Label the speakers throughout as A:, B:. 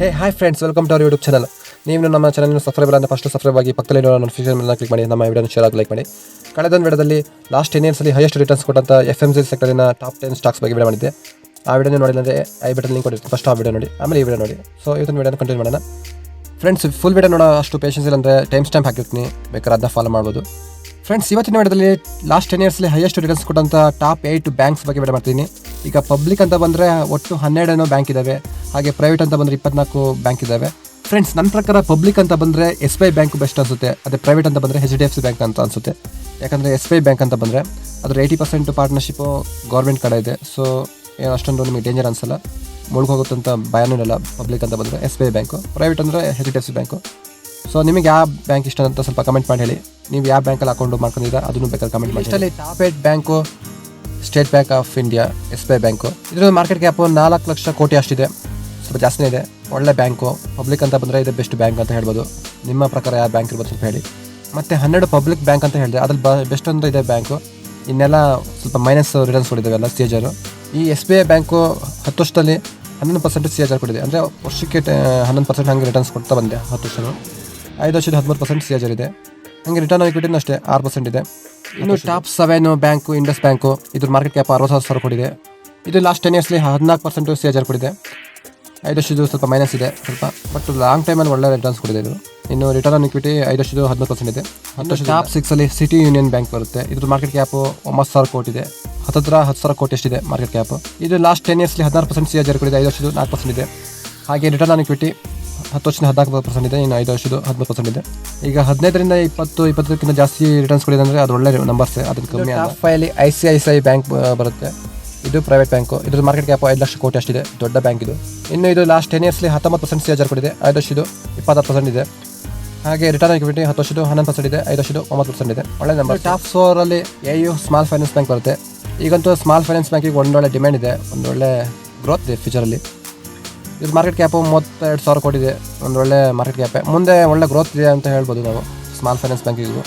A: Hi friends, welcome to our YouTube channel. ನೀವು ನಮ್ಮ ಚಾನಲ್ನ ಸಬ್ಸ್ಕ್ರೈಬ್ ಅಂದರೆ ಫಸ್ಟ್ ಸಬ್ಸ್ಕ್ರೈಬ್ ಆಗಿ ಪಕ್ಕದಲ್ಲಿ ನೋಟಿಫಿಕೇಶನ್ ಮೇಲೆ ಕ್ಲಿಕ್ ಮಾಡಿ ನಮ್ಮ ವಿಡಿಯೋನ ಶೇರ್ ಆಗಿ ಲೈಕ್ ಮಾಡಿ. ಕಳೆದ ಒಂದು ವಿಡಿಯೋದಲ್ಲಿ ಲಾಸ್ಟ್ 10 ಇಯರ್ಸಲ್ಲಿ ಹೈಯೆಸ್ಟ್ ರಿಟರ್ನ್ಸ್ ಕೊಟ್ಟಂಥ FMCG ಸೆಕ್ಟರಿನ ಟಾಪ್ 10 ಸ್ಟಾಕ್ಸ್ ಬಗ್ಗೆ ವಿಡಿಯೋ ಮಾಡಿದ್ದೆ. ಆ ವಿಡಿಯೋನ ನೋಡಿಲ್ಲ ಅಂದರೆ ಐ ಬಟನ್ ಲಿಂಕ್ ಕೊಟ್ಟಿರ್ತೀನಿ, ಫಸ್ಟ್ ಆ ವಿಡಿಯೋ ನೋಡಿ, ಆಮೇಲೆ ಈ ವಿಡಿಯೋ ನೋಡಿ. ಸೊ ಇವತ್ತಿನ ವಿಡಿಯೋನ ಕಂಟಿನ್ಯೂ ಮಾಡೋಣ. ಫ್ರೆಂಡ್ಸ್, ಫುಲ್ ವಿಡಿಯೋ ನೋಡೋ ಅಷ್ಟು ಪೇಷನ್ಸ್ ಇಲ್ಲ ಅಂದರೆ ಟೈಮ್ ಸ್ಟ್ಯಾಂಪ್ ಹಾಕಿರ್ತೀನಿ, ಬೇಕಾದ್ರೆ ಅದನ್ನ ಫಾಲೋ ಮಾಡ್ಬೋದು. ಫ್ರೆಂಡ್ಸ್, ಇವತ್ತಿನ ವಿಡಿಯೋದಲ್ಲಿ ಲಾಸ್ಟ್ 10 ಇಯರ್ಸಲ್ಲಿ ಹೈಯೆಸ್ಟ್ ರಿಟರ್ನ್ಸ್ ಕೊಟ್ಟಂಥ ಟಾಪ್ 8 ಬ್ಯಾಂಕ್ಸ್ ಬಗ್ಗೆ ವಿಡಿಯೋ ಮಾಡ್ತೀನಿ. ಈಗ ಪಬ್ಲಿಕ್ ಅಂತ ಬಂದರೆ ಒಟ್ಟು 12 ಬ್ಯಾಂಕ್ ಇದ್ದಾವೆ, ಹಾಗೆ ಪ್ರೈವೇಟ್ ಅಂತ ಬಂದರೆ 24 ಬ್ಯಾಂಕ್ ಇದ್ದಾವೆ. ಫ್ರೆಂಡ್ಸ್, ನನ್ನ ಪ್ರಕಾರ ಪಬ್ಲಿಕ್ ಅಂತ ಬಂದರೆ SBI ಬ್ಯಾಂಕ್ ಬೆಸ್ಟ್ ಅನಿಸುತ್ತೆ, ಅದೇ ಪ್ರೈವೇಟ್ ಅಂತ ಬಂದರೆ HDFC ಬ್ಯಾಂಕ್ ಅಂತ ಅನಿಸುತ್ತೆ. ಯಾಕಂದರೆ SBI ಬ್ಯಾಂಕ್ ಅಂತ ಬಂದರೆ ಅದ್ರ 80% ಪಾರ್ಟ್ನರ್ಶಿಪ್ಪು ಗೌರ್ಮೆಂಟ್ ಕಡೆ ಇದೆ. ಸೊ ಏನು ಅಷ್ಟೊಂದು ನಿಮಗೆ ಡೇಂಜರ್ ಅನಿಸಲ್ಲ, ಮುಳುಗೋಗುತ್ತಂತ ಭಯನೂ ಇಲ್ಲ. ಪಬ್ಲಿಕ್ ಅಂತ ಬಂದರೆ SBI ಬ್ಯಾಂಕು, ಪ್ರೈವೇಟ್ ಅಂದರೆ HDFC ಬ್ಯಾಂಕು. ಸೊ ನಿಮಗೆ ಯಾವ ಬ್ಯಾಂಕ್ ಇಷ್ಟ ಅಂತ ಸ್ವಲ್ಪ ಕಮೆಂಟ್ ಮಾಡಿ ಹೇಳಿ. ನೀವು ಯಾವ ಬ್ಯಾಂಕಲ್ಲಿ ಅಕೌಂಟ್ ಮಾಡ್ಕೊಂಡಿದ್ದೀರಾ ಅದನ್ನು ಬೇಕಾದ್ರೆ ಕಮೆಂಟ್ ಮಾಡಿ. ಇಷ್ಟಲ್ಲಿ top 8 bank State Bank of India, SBI bank. ಇದ್ರ ಮಾರ್ಕೆಟ್ ಕ್ಯಾಪು 4 ಲಕ್ಷ ಕೋಟಿ ಅಷ್ಟಿದೆ, ಸ್ವಲ್ಪ ಜಾಸ್ತಿನೇ ಇದೆ. ಒಳ್ಳೆ ಬ್ಯಾಂಕು. ಪಬ್ಲಿಕ್ ಅಂತ ಬಂದರೆ ಇದು ಬೆಸ್ಟ್ ಬ್ಯಾಂಕ್ ಅಂತ ಹೇಳ್ಬೋದು. ನಿಮ್ಮ ಪ್ರಕಾರ ಯಾವ ಬ್ಯಾಂಕ್ ಇರ್ಬೋದು ಸ್ವಲ್ಪ ಹೇಳಿ. ಮತ್ತು 12 ಪಬ್ಲಿಕ್ ಬ್ಯಾಂಕ್ ಅಂತ ಹೇಳಿದೆ, ಅದ್ರಲ್ಲಿ ಬೆಸ್ಟ್ ಅಂದರೆ ಇದೆ ಬ್ಯಾಂಕು. ಇನ್ನೆಲ್ಲ ಸ್ವಲ್ಪ ಮೈನಸ್ ರಿಟರ್ನ್ಸ್ ಕೊಟ್ಟಿದ್ದಾವೆಲ್ಲ CAGR. ಈ SBI ಬ್ಯಾಂಕು 10 ವರ್ಷದಲ್ಲಿ 11% CAGR ಕೊಟ್ಟಿದೆ, ಅಂದರೆ ವರ್ಷಕ್ಕೆ 11% ಹಂಗೆ ರಿಟರ್ನ್ಸ್ ಕೊಡ್ತಾ ಬಂದೆ. 10 ವರ್ಷ 5 ವರ್ಷದ 13% CAGR ಇದೆ. ಹಂಗೆ ರಿಟರ್ನ್ ಆನ್ ಈಕ್ವಿಟಿನೂ ಅಷ್ಟೇ 6% ಇದೆ. ಇನ್ನು ಟಾಪ್ 7 ಬ್ಯಾಂಕು ಇಂಡಸ್ ಬ್ಯಾಂಕು, ಇದ್ರ ಮಾರ್ಕೆಟ್ ಕ್ಯಾಪ್ 60,000 ಕೊಟ್ಟಿದೆ. ಇದು ಲಾಸ್ಟ್ 10 ಇಯರ್ಸ್ಲಿ 14% CAGR ಕೊಟ್ಟಿದೆ. 5 ವರ್ಷದ್ದು ಸ್ವಲ್ಪ ಮೈನಸ್ ಇದೆ ಸ್ವಲ್ಪ, ಬಟ್ ಲಾಂಗ್ ಟೈಮಲ್ಲಿ ಒಳ್ಳೆ ರಿಟರ್ನ್ಸ್ ಕೊಟ್ಟಿದೆ ಇದು. ಇನ್ನು ರಿಟರ್ನ್ ಆನ್ ಈಕ್ವಿಟಿ 5 ವರ್ಷದ್ದು 13% ಇದೆ. 10 ವರ್ಷ ಟಾಪ್ 6 ಸಿಟಿ ಯೂನಿಯನ್ ಬ್ಯಾಂಕ್ ಬರುತ್ತೆ. ಇದ್ರ ಮಾರ್ಕೆಟ್ ಕ್ಯಾಪು 9,000 ಕೋಟಿ ಇದೆ. 10,000 ಕೋಟಿ ಎಷ್ಟಿದೆ ಮಾರ್ಕೆಟ್ ಕ್ಯಾಪು. ಇದು ಲಾಸ್ಟ್ 10 ಇಯರ್ಸ್ಲಿ 16% CAGR ಕೊಟ್ಟಿದೆ. 5 ವರ್ಷದ್ದು 4% ಇದೆ. ಹಾಗೆ ರಿಟರ್ನ್ ಆನ್ ಈಕ್ವಿಟಿ 10 ವರ್ಷದ 14% ಇದೆ. ಇನ್ನು 5 ವರ್ಷದ್ದು 13% ಇದೆ. ಈಗ 15ರಿಂದ 20-25ಕ್ಕಿಂತ ಜಾಸ್ತಿ ರಿಟರ್ನ್ಸ್ ಕೊಡಿದೆ ಅಂದರೆ ಅದು ಒಳ್ಳೆ ನಂಬರ್ಸೇ, ಅದನ್ನು ಕಮ್ಮಿ. ಟಾಪ್ 5 ICICI ಬ್ಯಾಂಕ್ ಬರುತ್ತೆ. ಇದು ಪ್ರೈವೇಟ್ ಬ್ಯಾಂಕು. ಇದ್ರ ಮಾರ್ಕೆಟ್ ಕ್ಯಾಪ್ 5 ಲಕ್ಷ ಕೋಟಿ ಅಷ್ಟಿದೆ, ದೊಡ್ಡ ಬ್ಯಾಂಕ್ ಇದು. ಇನ್ನು ಇದು ಲಾಸ್ಟ್ 10 ಇಯರ್ಸ್ಲಿ 19% CAGR ಕೊಟ್ಟಿದೆ. 5 ವರ್ಷದ್ದು 26% ಇದೆ. ಹಾಗೆ ರಿಟರ್ನ್ ಈಕ್ವಿಟಿ 10 ವರ್ಷದ್ದು 11% ಇದೆ. 5 ವರ್ಷದ್ದು 9% ಇದೆ, ಒಳ್ಳೆ ನಂಬರ್. ಟಾಪ್ 4ರಲ್ಲಿ AU ಸ್ಮಾಲ್ ಫೈನಾನ್ಸ್ ಬ್ಯಾಂಕ್ ಬರುತ್ತೆ. ಈಗಂತೂ ಸ್ಮಾಲ್ ಫೈನಾನ್ಸ್ ಬ್ಯಾಂಕಿಗೆ ಒಂದೊಳ್ಳೆ ಡಿಮ್ಯಾಂಡ್ ಇದೆ, ಒಂದೊಳ್ಳೆ ಗ್ರೋತ್ ಇದೆ ಫ್ಯೂಚರಲ್ಲಿ. ಇದ್ರ ಮಾರ್ಕೆಟ್ ಕ್ಯಾಪು 32,000 ಕೋಟಿ ಇದೆ, ಒಂದೊಳ್ಳೆ ಮಾರ್ಕೆಟ್ ಕ್ಯಾಪೇ. ಮುಂದೆ ಒಳ್ಳೆ ಗ್ರೋತ್ ಇದೆ ಅಂತ ಹೇಳ್ಬೋದು ನಾವು ಸ್ಮಾಲ್ ಫೈನಾನ್ಸ್ ಬ್ಯಾಂಕಿಗೂ.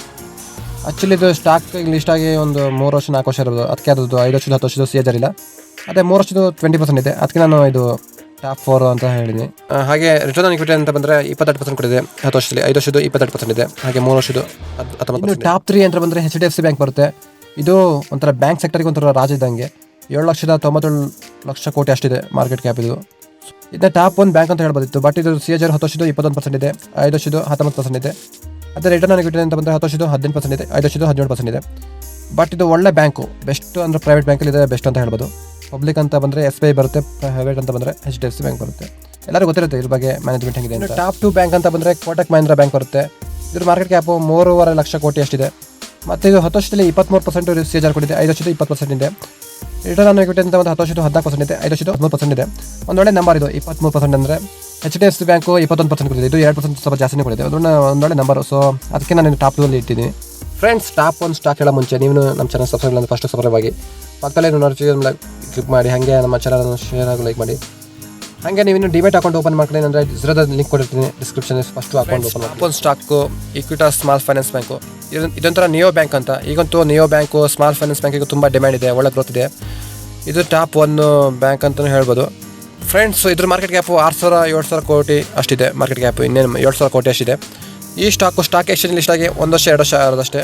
A: ಆ್ಯಕ್ಚುಲಿ ಇದು ಸ್ಟಾಕ್ ಲಿಸ್ಟ್ ಆಗಿ ಒಂದು 3 ವರ್ಷ 4 ವರ್ಷ ಇರೋದು, ಅದಕ್ಕೆ ಅದ್ರದ್ದು 5 ವರ್ಷದ 10 ವರ್ಷದ CAGR ಇಲ್ಲ. ಅದೇ 3 ವರ್ಷದ್ದು 20% ಇದೆ, ಅದಕ್ಕೆ ನಾನು ಇದು ಟಾಪ್ 4 ಅಂತ ಹೇಳಿದ್ದೀನಿ. ಹಾಗೆ ರಿಟರ್ನ್ ಆನ್ ಈಕ್ವಿಟಿ ಅಂತ ಬಂದರೆ 28% ಕೊಟ್ಟಿದೆ 10 ವರ್ಷದಲ್ಲಿ. 5 ವರ್ಷದ್ದು 28% ಇದೆ. ಹಾಗೆ 3 ವರ್ಷದ್ದು 19%. ಟಾಪ್ 3 ಅಂತ ಬಂದರೆ HDFC ಬ್ಯಾಂಕ್ ಬರುತ್ತೆ. ಇದು ಒಂಥರ ಬ್ಯಾಂಕ್ ಸೆಕ್ಟರ್ಗೆ ಒಂಥರ ರಾಜ ಇದ್ದಂಗೆ. 7,97,00,000 ಕೋಟಿ ಅಷ್ಟಿದೆ ಮಾರ್ಕೆಟ್ ಕ್ಯಾಪ್ ಇದು. ಇದನ್ನ ಟಾಪ್ 1 ಬ್ಯಾಂಕ್ ಅಂತ ಹೇಳ್ಬೋದಿತ್ತು, ಬಟ್ ಇದು CAGR 10 ವರ್ಷದ್ದು 21% ಇದೆ. 5 ವರ್ಷದ್ದು 19% ಇದೆ. ಅದೇ ರಿಟರ್ನ್ ಆನ್ ಈಕ್ವಿಟಿ ಅಂತ ಬಂದರೆ 10 ವರ್ಷದ್ದು 18% ಇದೆ. 5 ವರ್ಷದ್ದು 17% ಇದೆ. ಬಟ್ ಇದು ಒಳ್ಳೆ ಬ್ಯಾಂಕು, ಬೆಸ್ಟ್ ಅಂದರೆ ಪ್ರೈವೇಟ್ ಬ್ಯಾಂಕಲ್ಲಿ ಇದೆ ಬೆಸ್ಟ್ ಅಂತ ಹೇಳ್ಬೋದು. ಪಬ್ಲಿಕ್ ಅಂತ ಬಂದರೆ SBI ಬರುತ್ತೆ, ಪ್ರೈವೇಟ್ ಅಂತ ಬಂದರೆ HDFC ಬ್ಯಾಂಕ್ ಬರುತ್ತೆ. ಎಲ್ಲರಿಗೂ ಗೊತ್ತಿರುತ್ತೆ ಇದ್ರ ಬಗ್ಗೆ ಮ್ಯಾನೇಜ್ಮೆಂಟ್ ಹೆಂಗಿದೆ ಅಂತ. ಟಾಪ್ 2 ಬ್ಯಾಂಕ್ ಅಂತ ಬಂದರೆ ಕೋಟಕ್ ಮಹೀಂದ್ರ ಬ್ಯಾಂಕ್ ಬರುತ್ತೆ. ಇದ್ರ ಮಾರ್ಕೆಟ್ ಕ್ಯಾಪು 3.5 ಲಕ್ಷ ಕೋಟಿ ಅಷ್ಟಿದೆ. ಮತ್ತು ಇದು 10 ವರ್ಷದಲ್ಲಿ 23% CAGR ಕೊಟ್ಟಿದೆ. 5 ವರ್ಷದ್ದು 20% ಇದೆ. ರಿಟರ್ನ್ ಆನ್ ಈಕ್ವಿಟಿ ಅಂತ ಬಂದರೆ 10 ವರ್ಷದ್ದು 14% ಇದೆ. 5 ವರ್ಷದ್ದು 13% ಇದೆ. ಒಂದೊಳ್ಳೆ ನಂಬರ್ ಇದು 23% ಅಂದರೆ. HDFC ಬ್ಯಾಂಕು 21% ಕೊಟ್ಟಿದೆ. ಇದು 2% ಸ್ವಲ್ಪ ಜಾಸ್ತಿನೇ ಕೊಟ್ಟಿದೆ, ಒಂದೊಳ್ಳೆ ನಂಬರು. ಸೊ ಅದಕ್ಕೆ ನಾನು ಟಾಪ್ 2 ಅಲ್ಲಿ ಇಟ್ಟಿದ್ದೀನಿ. ಫ್ರೆಂಡ್ಸ್, ಟಾಪ್ 1 ಸ್ಟಾಕ್ ಹೇಳೋ ಮುಂಚೆ ನೀವು ನಮ್ಮ ಚಾನಲ್ ಸಬ್ಸ್ಕ್ರೈಬ್ ಅಂದರೆ ಫಸ್ಟ್ ಸಬ್ಸ್ಕ್ರೈಬ್ ಆಗಿ ಪಕ್ಕದಲ್ಲೇ ನೋಟಿಫಿಕೇಶನ್ ಕ್ಲಿಕ್ ಮಾಡಿ. ಹಾಗೆ ನಮ್ಮ ಚಾನಲನ್ನು ಶೇರ್ ಆಗಿ ಲೈಕ್ ಮಾಡಿ. ಹಾಗೆ ನೀವು ಇನ್ನು ಡಿಮೆಟ್ ಅಕೌಂಟ್ ಓಪನ್ ಮಾಡ್ಕೊಳ್ಳಿ ಅಂದರೆ ಜಿರೋದ ಲಿಂಕ್ ಕೊಟ್ಟಿರ್ತೀನಿ ಡಿಸ್ಕ್ರಿಪ್ಷನ್. ಫಸ್ಟ್ ಅಕೌಂಟ್ ಓಪನ್ ಮಾಡಿ. ಒಂದು ಸ್ಟಾಕು ಈಕ್ವಿಟಾಸ್ ಸ್ಮಾಲ್ ಫೈನಾನ್ಸ್ ಬ್ಯಾಂಕು. ಇದೊಂಥರ ನಿಯೋ ಬ್ಯಾಂಕ್ ಅಂತ. ಈಗಂತೂ ನಿಯೋ ಬ್ಯಾಂಕು ಸ್ಮಾಲ್ ಫೈನಾನ್ಸ್ ಬ್ಯಾಂಕಿಗೆ ತುಂಬ ಡಿಮ್ಯಾಂಡ್ ಇದೆ, ಒಳ್ಳೆ ಗ್ರೋತ್ ಇದೆ. ಇದು ಟಾಪ್ 1 ಬ್ಯಾಂಕ್ ಅಂತಲೇ ಹೇಳ್ಬೋದು. ಫ್ರೆಂಡ್ಸ್, ಇದ್ರ ಮಾರ್ಕೆಟ್ ಕ್ಯಾಪು 6,000-7,000 ಕೋಟಿ ಅಷ್ಟಿದೆ ಮಾರ್ಕೆಟ್ ಕ್ಯಾಪು. ಇನ್ನೇನು 7,000 ಕೋಟಿ ಅಷ್ಟಿದೆ. ಈ ಸ್ಟಾಕ್ ಎಕ್ಸ್ಚೇಂಜ್ ಲಿಸ್ಟ್ ಆಗಿ 1 ವರ್ಷ 2 ವರ್ಷ ಆಗೋದಷ್ಟೇ.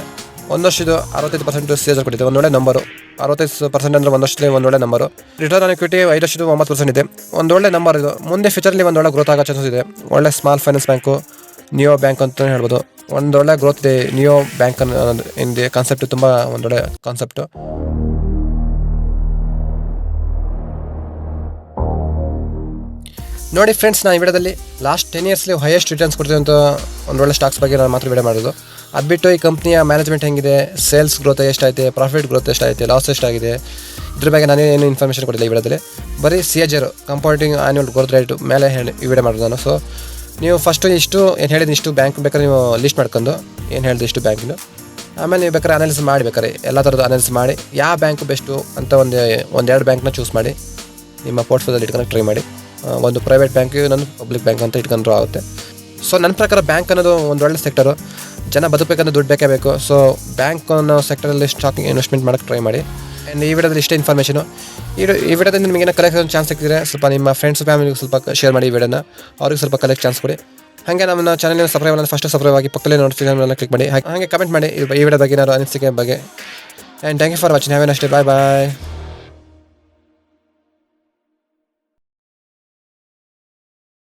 A: 1 ವರ್ಷದ್ದು 65% CAGR ಕೊಟ್ಟಿದೆ, ಒಂದೊಳ್ಳೆ ನಂಬರು. 65% ಅಂದರೆ 1 ವರ್ಷದಲ್ಲಿ ಒಂದೊಳ್ಳೆ ನಂಬರು. ರಿಟರ್ನ್ ಆನ್ ಈಕ್ವಿಟಿ 5 ವರ್ಷದ್ದು 9% ಇದೆ, ಒಂದೊಳ್ಳೆ ನಂಬರ್ ಇದು. ಮುಂದೆ ಫ್ಯೂಚರಲ್ಲಿ ಒಂದೊಳ್ಳೆ ಗ್ರೋತ್ ಆಗೋ ಚಾನ್ಸಸ್ ಇದೆ. ಒಳ್ಳೆ small finance bank, neo bank ಅಂತಲೇ ಹೇಳ್ಬೋದು. ಒಂದೊಳ್ಳೆ ಗ್ರೋತ್ ಇದೆ ನಿಯೋ ಬ್ಯಾಂಕ್ ಇಂದ. ಕಾನ್ಸೆಪ್ಟ್ ತುಂಬ ಒಂದೊಳ್ಳೆ ಕಾನ್ಸೆಪ್ಟು. ನೋಡಿ ಫ್ರೆಂಡ್ಸ್, ನಾನು ಈ ವಿಡಿಯೋದಲ್ಲಿ ಲಾಸ್ಟ್ 10 ಇಯರ್ಸ್ಲಿ ಹೈಯೆಸ್ಟ್ ರಿಟರ್ನ್ಸ್ ಕೊಡ್ತಿದ್ದಂಥ ಒಂದೊಳ್ಳೆ ಸ್ಟಾಕ್ಸ್ ಬಗ್ಗೆ ನಾನು ಮಾತ್ರ ವಿಡಿಯೋ ಮಾಡೋದು. ಅದು ಬಿಟ್ಟು ಈ ಕಂಪ್ನಿಯ ಮ್ಯಾನೇಜ್ಮೆಂಟ್ ಹೆಂಗಿದೆ, ಸೇಲ್ಸ್ ಗ್ರೋತ್ ಎಷ್ಟಾಯಿತು, ಪ್ರಾಫಿಟ್ ಗ್ರೋತ್ ಎಷ್ಟಾಯಿತು, ಲಾಸ್ ಎಷ್ಟಾಗಿದೆ, ಇದ್ರ ಬಗ್ಗೆ ನಾನೇನು ಇನ್ಫಾರ್ಮೇಷನ್ ಕೊಟ್ಟಿಲ್ಲ ಈ ವಿಡಿಯೋದಲ್ಲಿ. ಬರೀ CAGR compounding annual growth rate ಮೇಲೆ ಈ ವಿಡಿಯೋ ಮಾಡೋದು ನಾನು. ಸೊ ನೀವು ಫಸ್ಟು ಇಷ್ಟು ಏನು ಹೇಳಿದ್ದು ಇಷ್ಟು ಬ್ಯಾಂಕ್ ಬೇಕಾದ್ರೆ ನೀವು ಲಿಸ್ಟ್ ಮಾಡ್ಕೊಂಡು ಏನು ಹೇಳಿದೆ ಇಷ್ಟು ಬ್ಯಾಂಕಿಂದು, ಆಮೇಲೆ ನೀವು ಬೇಕಾದ್ರೆ ಅನಾಲಿಸಿಸ್ ಮಾಡಬೇಕಾರೆ ಎಲ್ಲ ಥರದ್ದು ಅನಾಲಿಸಿಸ್ ಮಾಡಿ ಯಾವ ಬ್ಯಾಂಕು ಬೆಸ್ಟು ಅಂತ ಒಂದೆರಡು ಬ್ಯಾಂಕ್ನ ಚೂಸ್ ಮಾಡಿ ನಿಮ್ಮ ಪೋರ್ಟ್ಫೋಲಿಯೋದಲ್ಲಿ ಇಟ್ಕೊಂಡು ಟ್ರೈ ಮಾಡಿ. ಒಂದು ಪ್ರೈವೇಟ್ ಬ್ಯಾಂಕ್, ಇನ್ನೊಂದು ಪಬ್ಲಿಕ್ ಬ್ಯಾಂಕ್ ಅಂತ ಇಟ್ಕೊಂಡ್ರೂ ಆಗುತ್ತೆ. ಸೊ ನನ್ನ ಪ್ರಕಾರ ಬ್ಯಾಂಕ್ ಅನ್ನೋದು ಒಂದು ಒಳ್ಳೆ ಸೆಕ್ಟರು. ಜನ ಬದುಕಬೇಕಂದ್ರೆ ದುಡ್ಡು ಬೇಕೇ ಬೇಕು. ಸೊ ಬ್ಯಾಂಕ್ ಅನ್ನೋ ಸೆಕ್ಟರಲ್ಲಿ ಸ್ಟಾಕ್ ಇನ್ವೆಸ್ಟ್ಮೆಂಟ್ ಮಾಡೋಕ್ಕೆ ಟ್ರೈ ಮಾಡಿ. ಆ್ಯಂಡ್ ಈ ವಿಡಿಯೋದಲ್ಲಿ ಇಷ್ಟೇ ಇನ್ಫಾರ್ಮೇಷನು. ಈ ವಿಡಿಯೋದಿಂದ ನಿಮಗೆ ಏನೋ ಕಲೆಕ್ಷನ್ ಚಾನ್ಸ್ ಸಿಕ್ಕಿದ್ರೆ ಸ್ವಲ್ಪ ನಿಮ್ಮ ಫ್ರೆಂಡ್ಸ್ ಫ್ಯಾಮಿಲಿಗೆ ಸ್ವಲ್ಪ ಶೇರ್ ಮಾಡಿ ಈ ವಿಡಿಯೋನ, ಅವ್ರಿಗೆ ಸ್ವಲ್ಪ ಕಲೆಕ್ಟ್ ಚಾನ್ಸ್ ಕೊಡಿ. ಹಾಗೆ ನಮ್ಮ ಚಾನಲ್ನ ಸಬ್ಸ್ಕ್ರೈಬ್ ಅಂದರೆ ಫಸ್ಟ್ ಸಬ್ಸ್ಕ್ರೈಬ್ ಆಗಿ ಪಕ್ಕದಲ್ಲೇ ನೋಟಿಫಿಕೇಷನ್ ಕ್ಲಿಕ್ ಮಾಡಿ. ಹಾಗೆ ಕಮೆಂಟ್ ಮಾಡಿ ಈ ವಿಡಿಯೋ ಬಗ್ಗೆ ಏನಾದ್ರು ಅನಿಸಿಕೆ ಬಗ್ಗೆ. And thank you for watching. Have a nice day. Bye bye.